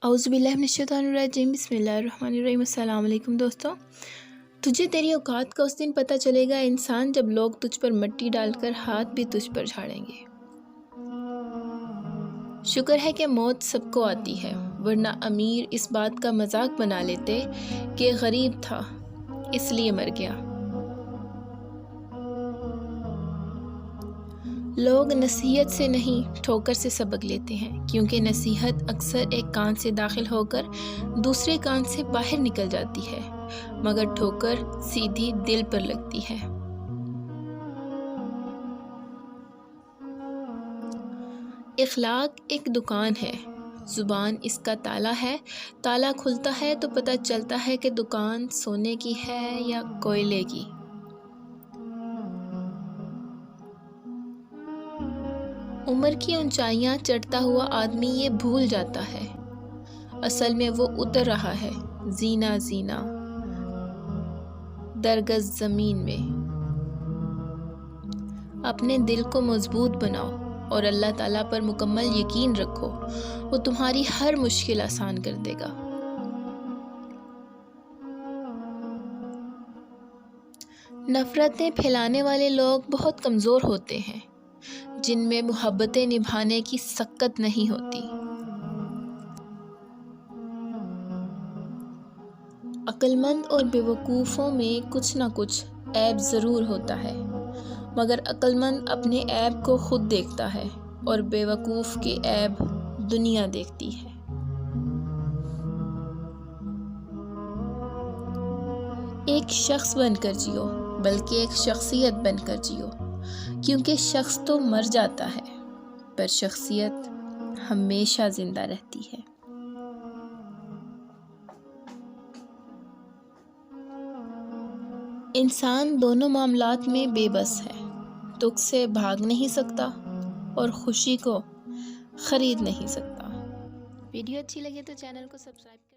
اعوذ باللہ من الشیطان الرجیم، بسم اللہ الرحمن الرحیم۔ السلام علیکم دوستوں، تجھے تیری اوقات کا اس دن پتہ چلے گا انسان جب لوگ تجھ پر مٹی ڈال کر ہاتھ بھی تجھ پر جھاڑیں گے۔ شکر ہے کہ موت سب کو آتی ہے، ورنہ امیر اس بات کا مذاق بنا لیتے کہ غریب تھا اس لیے مر گیا۔ لوگ نصیحت سے نہیں ٹھوکر سے سبق لیتے ہیں، کیونکہ نصیحت اکثر ایک کان سے داخل ہو کر دوسرے کان سے باہر نکل جاتی ہے، مگر ٹھوکر سیدھی دل پر لگتی ہے۔ اخلاق ایک دکان ہے، زبان اس کا تالا ہے۔ تالا کھلتا ہے تو پتہ چلتا ہے کہ دکان سونے کی ہے یا کوئلے کی۔ عمر کی اونچائیاں چڑھتا ہوا آدمی یہ بھول جاتا ہے، اصل میں وہ اتر رہا ہے زینہ زینہ درگز زمین میں۔ اپنے دل کو مضبوط بناؤ اور اللہ تعالیٰ پر مکمل یقین رکھو، وہ تمہاری ہر مشکل آسان کر دے گا۔ نفرتیں پھیلانے والے لوگ بہت کمزور ہوتے ہیں، جن میں محبتیں نبھانے کی سکت نہیں ہوتی۔ عقل مند اور بیوقوفوں میں کچھ نہ کچھ عیب ضرور ہوتا ہے، مگر عقل مند اپنے عیب کو خود دیکھتا ہے اور بیوقوف کے عیب دنیا دیکھتی ہے۔ ایک شخص بن کر جیو، بلکہ ایک شخصیت بن کر جیو، کیونکہ شخص تو مر جاتا ہے پر شخصیت ہمیشہ زندہ رہتی ہے۔ انسان دونوں معاملات میں بے بس ہے، دکھ سے بھاگ نہیں سکتا اور خوشی کو خرید نہیں سکتا۔ ویڈیو اچھی لگے تو چینل کو سبسکرائب